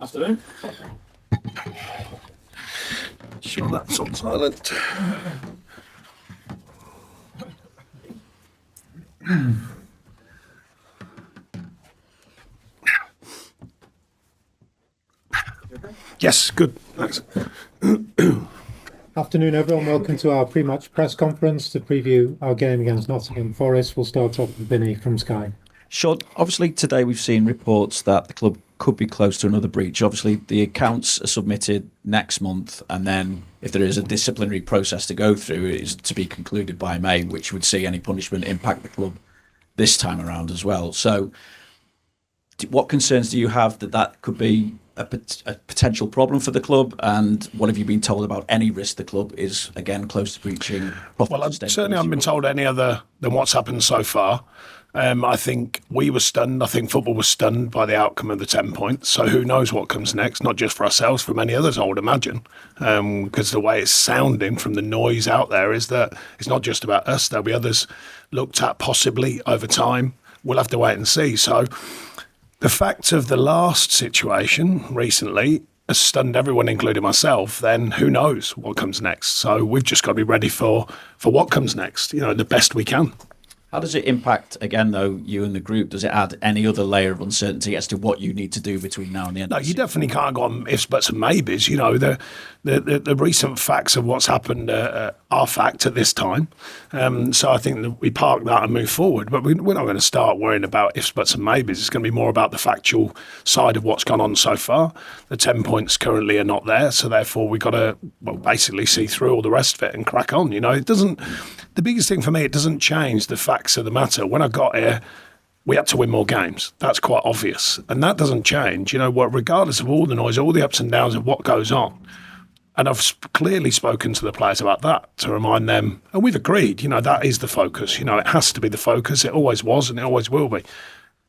Afternoon. Sure, that's on silent. Yes, good. Thanks. Afternoon, everyone. Welcome to our pre-match press conference to preview our game against Nottingham Forest. We'll start off with Vinny from Sky. Sean, obviously today we've seen reports that the club could be close to another breach. Obviously the accounts are submitted next month, and then if there is a disciplinary process to go through, it is to be concluded by May, which would see any punishment impact the club this time around as well. So what concerns do you have that could be a potential problem for the club, and what have you been told about any risk the club is again close to breaching? Well, I certainly haven't been told any other than what's happened so far. I think we were stunned. I think football was stunned by the outcome of the 10 points. So who knows what comes next, not just for ourselves, for many others, I would imagine. Because the way it's sounding from the noise out there is that it's not just about us. There'll be others looked at possibly over time. We'll have to wait and see. So the fact of the last situation recently has stunned everyone, including myself. Then who knows what comes next? So we've just got to be ready for what comes next, the best we can. How does it impact, again, though, you and the group? Does it add any other layer of uncertainty as to what you need to do between now and the end? No, you definitely can't go on ifs, buts and maybes. The recent facts of what's happened are fact at this time. So I think that we park that and move forward. But we're not going to start worrying about ifs, buts and maybes. It's going to be more about the factual side of what's gone on so far. The 10 points currently are not there. So therefore, we've got to basically see through all the rest of it and crack on. It doesn't. The biggest thing for me, it doesn't change the facts of the matter. When I got here, we had to win more games. That's quite obvious. And that doesn't change. Regardless of all the noise, all the ups and downs of what goes on. And I've clearly spoken to the players about that to remind them, and we've agreed, that is the focus. It has to be the focus. It always was and it always will be.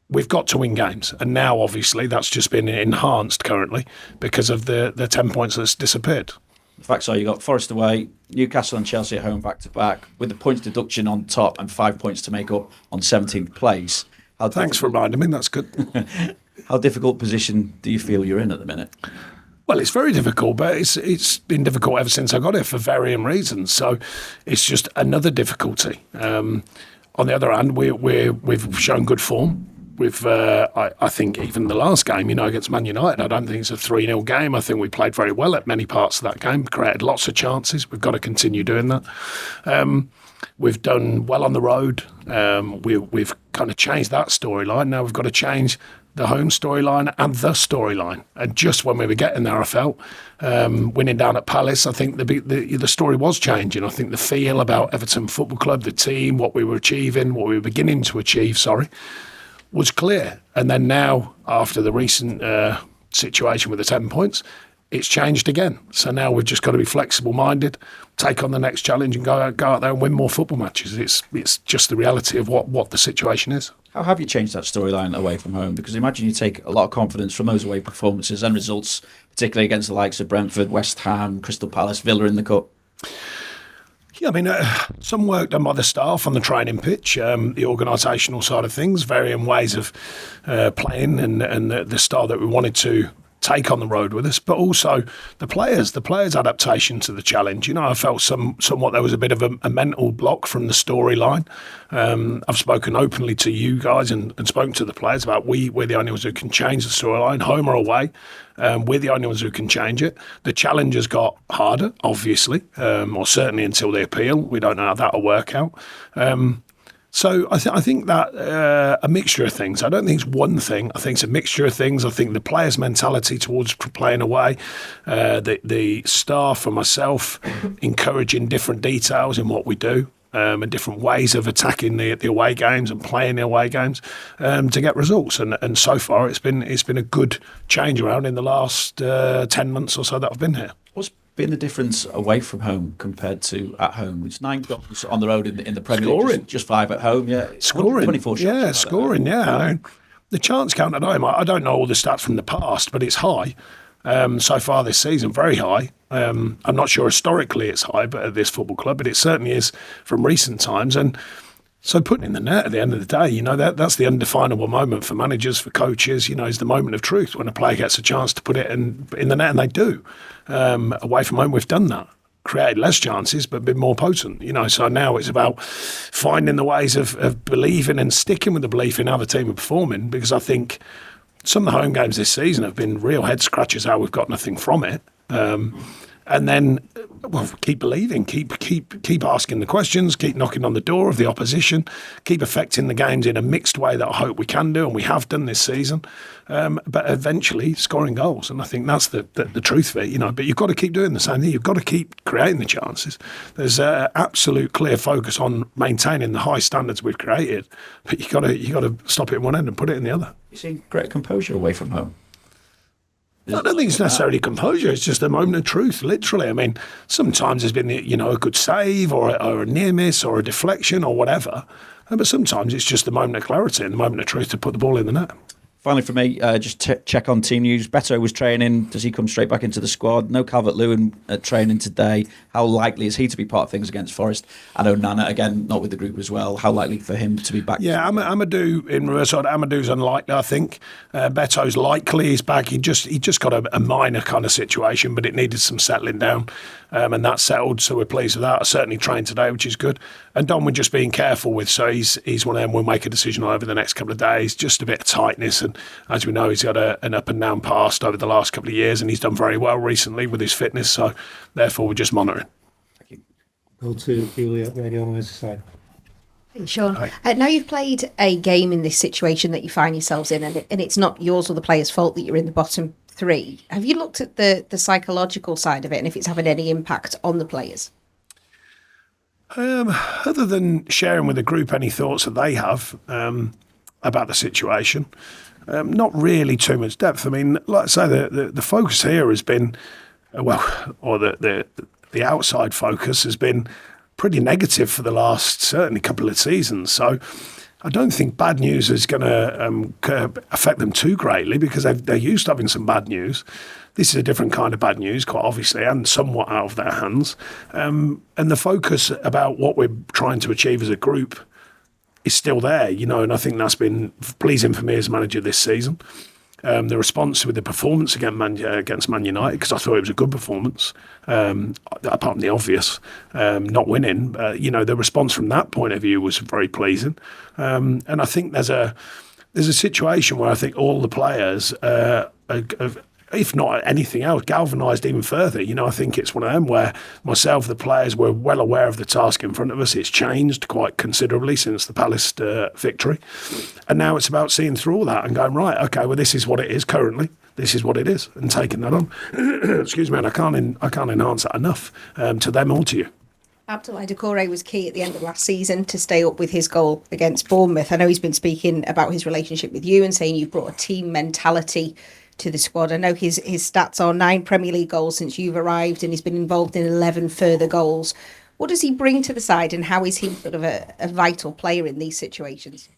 We've got to win games. And now, obviously, that's just been enhanced currently because of the 10 points that's disappeared. The facts are you got Forest away, Newcastle and Chelsea at home back-to-back, with the points deduction on top and 5 points to make up on 17th place. Thanks for reminding me, that's good. How difficult position do you feel you're in at the minute? Well, it's very difficult, but it's been difficult ever since I got here for varying reasons. So it's just another difficulty. On the other hand, we've shown good form. I think even the last game, against Man United, I don't think it's a 3-0 game. I think we played very well at many parts of that game, created lots of chances. We've got to continue doing that. We've done well on the road. We've kind of changed that storyline. Now we've got to change the home storyline and the storyline. And just when we were getting there, I felt winning down at Palace, I think the story was changing. I think the feel about Everton Football Club, the team, what we were achieving, what we were beginning to achieve, was clear. And then now, after the recent situation with the 10 points, it's changed again. So now we've just got to be flexible-minded, take on the next challenge and go out there and win more football matches. It's just the reality of what the situation is. How have you changed that storyline away from home? Because imagine you take a lot of confidence from those away performances and results, particularly against the likes of Brentford, West Ham, Crystal Palace, Villa in the Cup. Yeah, I mean, some work done by the staff on the training pitch, the organisational side of things, varying ways of playing and the style that we wanted to take on the road with us, but also the players' adaptation to the challenge. I felt somewhat there was a bit of a mental block from the storyline. I've spoken openly to you guys and spoken to the players about we're the only ones who can change the storyline, home or away. We're the only ones who can change it. The challenge has got harder, obviously, or certainly until the appeal. We don't know how that'll work out. So I think that a mixture of things. I don't think it's one thing. I think it's a mixture of things. I think the players' mentality towards playing away, the staff and myself encouraging different details in what we do. And different ways of attacking the away games and playing the away games to get results. And so far, it's been a good change around in the last 10 months or so that I've been here. What's been the difference away from home compared to at home? It's 9 goals on the road in the Premier League, just 5 at home. Yeah, scoring, 24 shots. Yeah, scoring. Yeah, the chance count at home. I don't know all the stats from the past, but it's high. So far this season, very high. I'm not sure historically it's high, but at this football club, but it certainly is from recent times. And So putting in the net at the end of the day, that's the undefinable moment for managers, for coaches, is the moment of truth when a player gets a chance to put it in the net, and they do. Away from home, we've done that. Created less chances, but been more potent, So now it's about finding the ways of believing and sticking with the belief in how the team are performing, because I think some of the home games this season have been real head scratchers how we've got nothing from it. And then, keep believing, keep asking the questions, keep knocking on the door of the opposition, keep affecting the games in a mixed way that I hope we can do, and we have done this season. But eventually scoring goals, and I think that's the truth of it, But you've got to keep doing the same thing. You've got to keep creating the chances. There's absolute clear focus on maintaining the high standards we've created, but you got to stop it in one end and put it in the other. You're seeing great composure away from home. I don't think it's necessarily composure. It's just a moment of truth, literally. I mean, sometimes there's been, a good save or a near miss or a deflection or whatever. But sometimes it's just the moment of clarity and the moment of truth to put the ball in the net. Finally, for me, just check on team news. Beto was training. Does he come straight back into the squad? No Calvert Lewin at training today. How likely is he to be part of things against Forest? And Onana, again, not with the group as well. How likely for him to be back? Yeah, Amadou in reverse order. Amadou's unlikely, I think. Beto's likely. He's back. He just got a minor kind of situation, but it needed some settling down. And that's settled, so we're pleased with that. I certainly trained today, which is good. And Don, we're just being careful with, so he's one of them. We'll make a decision over the next couple of days, just a bit of tightness. And as we know, he's got an up and down past over the last couple of years, and he's done very well recently with his fitness. So therefore, we're just monitoring. Thank you. Go to Julia at Radio on the side. Hey, Sean. Now you've played a game in this situation that you find yourselves in, and it's not yours or the player's fault that you're in the bottom three. Have you looked at the psychological side of it and if it's having any impact on the players? Other than sharing with the group any thoughts that they have about the situation, not really too much depth. I mean, like I say, the focus here has been, the outside focus has been pretty negative for the last certainly couple of seasons. So I don't think bad news is going to affect them too greatly, because they're used to having some bad news. This is a different kind of bad news, quite obviously, and somewhat out of their hands. And the focus about what we're trying to achieve as a group is still there, and I think that's been pleasing for me as manager this season. The response with the performance against Man United, because I thought it was a good performance, apart from the obvious, not winning. The response from that point of view was very pleasing. And I think there's a situation where I think all the players if not anything else, galvanised even further. I think it's one of them where myself, the players, were well aware of the task in front of us. It's changed quite considerably since the Palace victory. And now it's about seeing through all that and going, right, okay, well, this is what it is currently. This is what it is, and taking that on. Excuse me, and I can't enhance that enough to them or to you. Doucoure was key at the end of last season to stay up with his goal against Bournemouth. I know he's been speaking about his relationship with you and saying you've brought a team mentality to the squad. I know his stats are 9 Premier League goals since you've arrived, and he's been involved in 11 further goals. What does he bring to the side, and how is he sort of a vital player in these situations?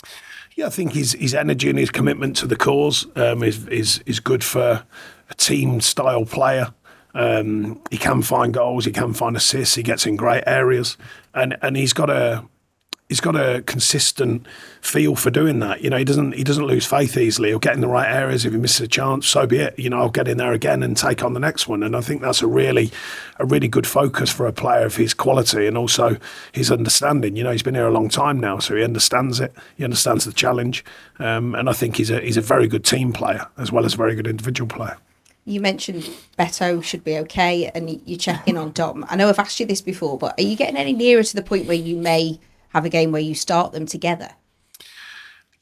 Yeah, I think his energy and his commitment to the cause is good for a team-style player. He can find goals, he can find assists, he gets in great areas, and he's got a consistent feel for doing that. He doesn't lose faith easily. He'll get in the right areas. If he misses a chance, so be it. I'll get in there again and take on the next one. And I think that's a really good focus for a player of his quality, and also his understanding. He's been here a long time now, so he understands it. He understands the challenge, and I think he's a very good team player as well as a very good individual player. You mentioned Beto should be okay, and you check in on Dom. I know I've asked you this before, but are you getting any nearer to the point where you may have a game where you start them together?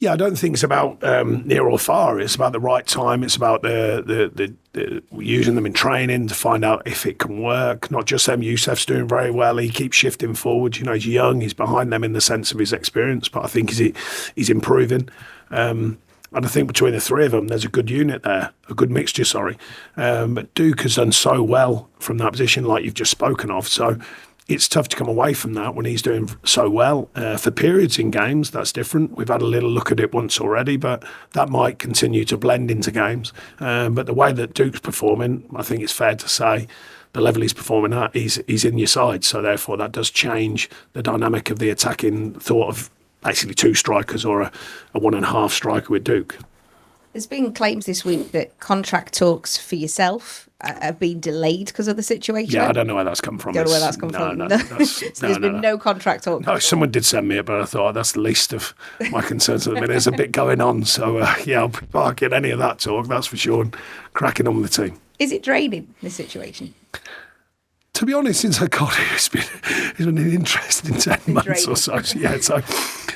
Yeah, I don't think it's about near or far. It's about the right time. It's about the using them in training to find out if it can work. Not just them. Youssef's doing very well. He keeps shifting forward. He's young. He's behind them in the sense of his experience, but I think he's improving. And I think between the three of them, there's a good unit there, a good mixture, sorry. But Duke has done so well from that position, like you've just spoken of. So it's tough to come away from that when he's doing so well. For periods in games, that's different. We've had a little look at it once already, but that might continue to blend into games. But the way that Duke's performing, I think it's fair to say, the level he's performing at, he's in your side. So therefore, that does change the dynamic of the attacking thought of basically 2 strikers or a 1.5 striker with Duke. There's been claims this week that contract talks for yourself have been delayed because of the situation. Yeah, I don't know where that's come from. Don't know where that's come from. There's been no contract talk. No, someone did send me it, but I thought that's the least of my concerns at the minute. There's a bit going on, so I'll be parking any of that talk, that's for sure, and cracking on with the team. Is it draining, this situation? To be honest, since I got here, it's been an interesting 10 months or so. Yeah, so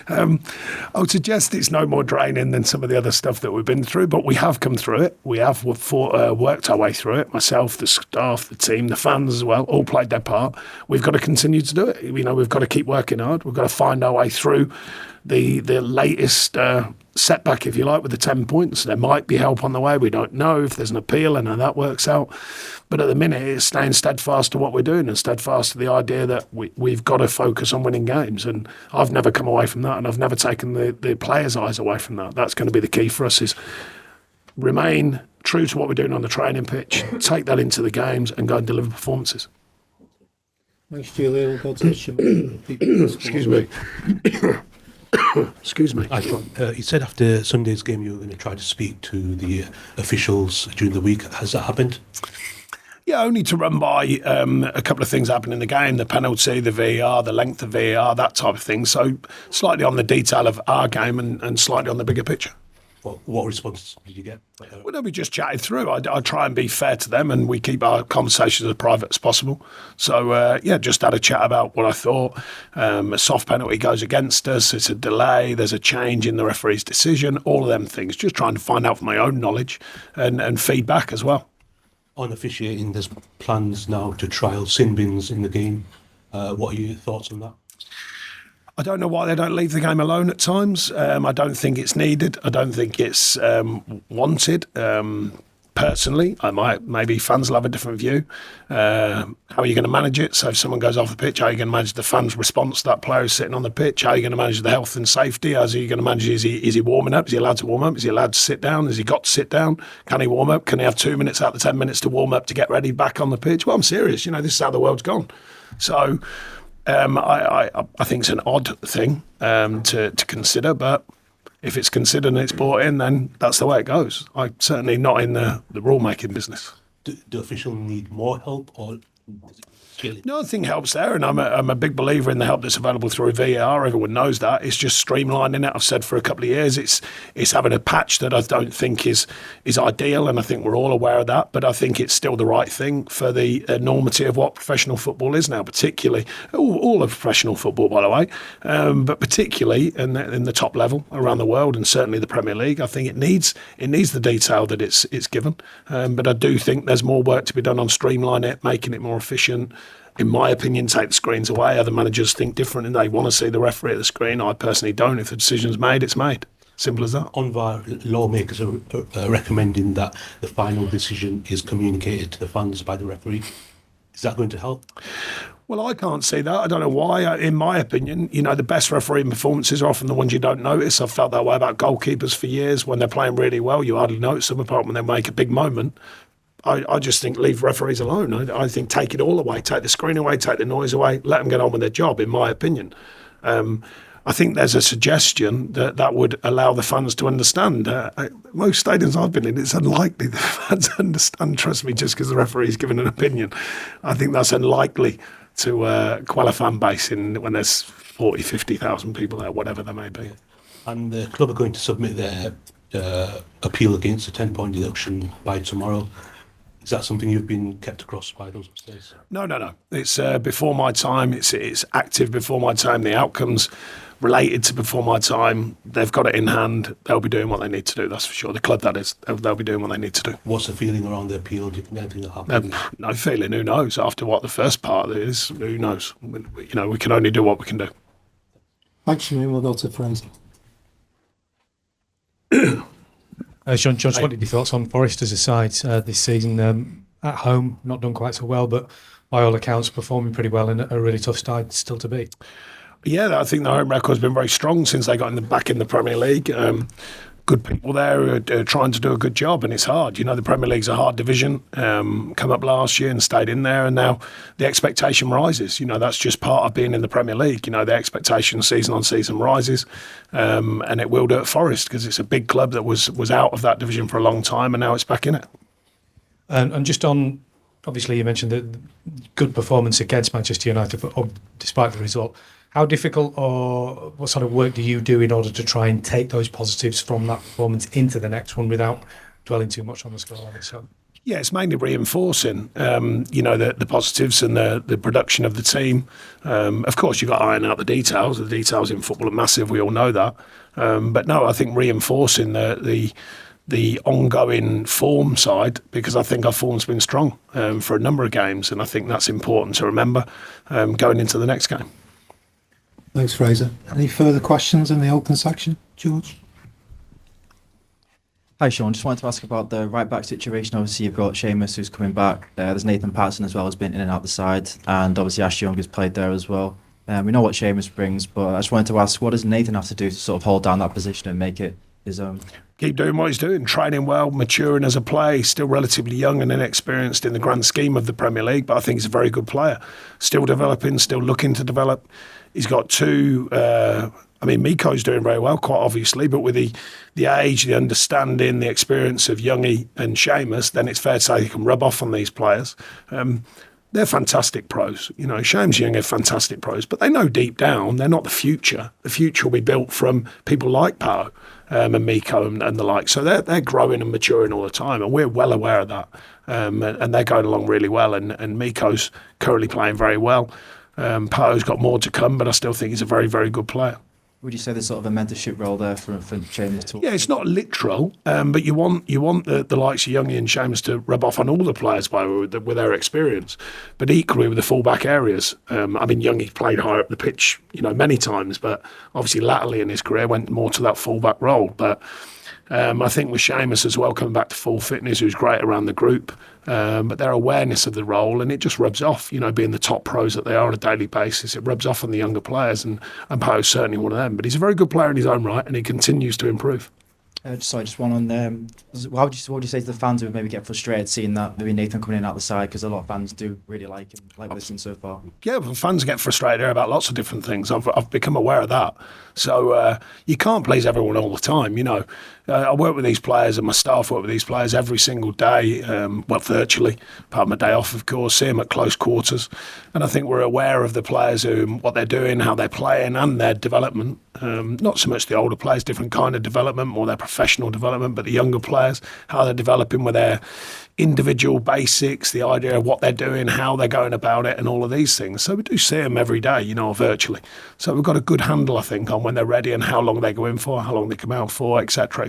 I would suggest it's no more draining than some of the other stuff that we've been through, but we have come through it. We have worked our way through it. Myself, the staff, the team, the fans as well, all played their part. We've got to continue to do it. We've got to keep working hard. We've got to find our way through the latest setback, if you like, with the 10 points. There might be help on the way. We don't know if there's an appeal and how that works out. But at the minute, it's staying steadfast to what we're doing and steadfast to the idea that we've got to focus on winning games. And I've never come away from that, and I've never taken the players' eyes away from that. That's going to be the key for us, is remain true to what we're doing on the training pitch, take that into the games and go and deliver performances. Thanks, Julia. We'll go to Excuse me. Excuse me. You said after Sunday's game you were going to try to speak to the officials during the week. Has that happened? Yeah, only to run by a couple of things happened in the game, the penalty, the VAR, the length of VAR, that type of thing. So slightly on the detail of our game and slightly on the bigger picture. What response did you get? Well, no, we just chatted through. I try and be fair to them, and we keep our conversations as private as possible. So, just had a chat about what I thought. A soft penalty goes against us. It's a delay. There's a change in the referee's decision. All of them things. Just trying to find out from my own knowledge and feedback as well. On officiating, there's plans now to trial sin bins in the game. What are your thoughts on that? I don't know why they don't leave the game alone at times. I don't think it's needed. I don't think it's wanted. Personally, maybe fans will have a different view. How are you going to manage it? So if someone goes off the pitch, how are you going to manage the fans' response to that player who's sitting on the pitch? How are you going to manage the health and safety? How are you going to manage, is he warming up? Is he allowed to warm up? Is he allowed to sit down? Has he got to sit down? Can he warm up? Can he have 2 minutes out of the 10 minutes to warm up to get ready back on the pitch? Well, I'm serious. This is how the world's gone. So I think it's an odd thing to consider, but if it's considered and it's brought in, then that's the way it goes. I'm certainly not in the rule-making business. Do officials need more help, or No, I think help's there, and I'm a big believer in the help that's available through VAR. Everyone knows that. It's just streamlining it. I've said for a couple of years, it's having a patch that I don't think is ideal, and I think we're all aware of that. But I think it's still the right thing for the enormity of what professional football is now, particularly all of professional football, by the way, but particularly in the top level around the world, and certainly the Premier League. I think it needs the detail that it's given, but I do think there's more work to be done on streamlining it, making it more efficient. In my opinion, take the screens away. Other managers think different and they want to see the referee at the screen. I personally don't. If the decision's made, it's made. Simple as that. On VAR, lawmakers are recommending that the final decision is communicated to the fans by the referee. Is that going to help? Well, I can't see that. I don't know why. In my opinion, the best refereeing performances are often the ones you don't notice. I've felt that way about goalkeepers for years. When they're playing really well, you hardly notice them, apart when they make a big moment. I just think leave referees alone. I think take it all away, take the screen away, take the noise away, let them get on with their job, in my opinion. I think there's a suggestion that would allow the fans to understand. Most stadiums I've been in, it's unlikely the fans understand, trust me, just because the referee's given an opinion. I think that's unlikely to quell a fan base when there's 40, 50,000 people there, whatever there may be. And the club are going to submit their appeal against the 10-point deduction by tomorrow. Is that something you've been kept across by those upstairs? No. It's before my time. It's active before my time. The outcomes related to before my time, they've got it in hand. They'll be doing what they need to do, that's for sure. The club, that is, they'll be doing what they need to do. What's the feeling around the appeal? Do you think anything will happen? No feeling. Who knows? After what the first part is, who knows? We can only do what we can do. Thanks, Shane. We'll go to Fraser. Sean, just wanted your thoughts on Forest as a side this season. At home, not done quite so well, but by all accounts, performing pretty well and a really tough side still to beat. Yeah, I think the home record's been very strong since they got back in the Premier League. good people there who are trying to do a good job, and it's hard. You know, the Premier League's a hard division. Come up last year and stayed in there, and now the expectation rises. You know, that's just part of being in the Premier League. You know, the expectation season on season rises, and it will do at Forest because it's a big club that was out of that division for a long time, and now it's back in it. And just on, obviously you mentioned the good performance against Manchester United, but despite the result, how difficult or what sort of work do you do in order to try and take those positives from that performance into the next one without dwelling too much on the scoreline itself? Yeah, it's mainly reinforcing, you know, the positives and the production of the team. Of course, you've got to iron out the details. The details in football are massive. We all know that. But no, I think reinforcing the ongoing form side, because I think our form's been strong for a number of games, and I think that's important to remember going into the next game. Thanks, Fraser. Any further questions in the open section, George? Hi, Sean. Just wanted to ask about the right back situation. Obviously, you've got Seamus who's coming back. There's Nathan Patterson as well, who's been in and out the side, and obviously Ash Young has played there as well. We know what Seamus brings, but I just wanted to ask, what does Nathan have to do to sort of hold down that position and make it his own? Keep doing what he's doing, training well, maturing as a player. He's still relatively young and inexperienced in the grand scheme of the Premier League, but I think he's a very good player. Still developing, still looking to develop. He's got two. Miko's doing very well, quite obviously, but with the age, the understanding, the experience of Youngie and Seamus, then it's fair to say he can rub off on these players. They're fantastic pros. You know, Seamus Young are fantastic pros, but they know deep down they're not the future. The future will be built from people like Pao and Miko and the like. So they're growing and maturing all the time, and we're well aware of that. And they're going along really well, and Miko's currently playing very well. Pao's got more to come, but I still think he's a very, very good player. Would you say there's sort of a mentorship role there for Seamus to? Yeah, it's not literal, but you want the likes of Youngie and Seamus to rub off on all the players with their experience, but equally with the fullback areas. Youngie played higher up the pitch, you know, many times, but obviously latterly in his career went more to that fullback role. But I think with Seamus as well coming back to full fitness, who's great around the group, but their awareness of the role, and it just rubs off, you know, being the top pros that they are on a daily basis, it rubs off on the younger players, and Pao's certainly one of them. But he's a very good player in his own right, and he continues to improve. Just one on what would you say to the fans who maybe get frustrated seeing that maybe Nathan coming in out the side, because a lot of fans do really like him, like listening so far? Yeah, well, fans get frustrated about lots of different things. I've become aware of that. So you can't please everyone all the time, you know. I work with these players, and my staff work with these players every single day, virtually, apart from my day off, of course, see them at close quarters. And I think we're aware of the players, what they're doing, how they're playing, and their development. Not so much the older players, different kind of development, more their professional development, but the younger players, how they're developing with their individual basics, the idea of what they're doing, how they're going about it, and all of these things. So we do see them every day, you know, virtually. So we've got a good handle, I think, on when they're ready and how long they go in for, how long they come out for, etc.,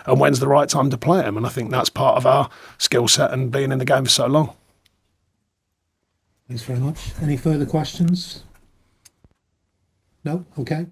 and when's the right time to play them. And I think that's part of our skill set and being in the game for so long. Thanks very much. Any further questions? No? Okay.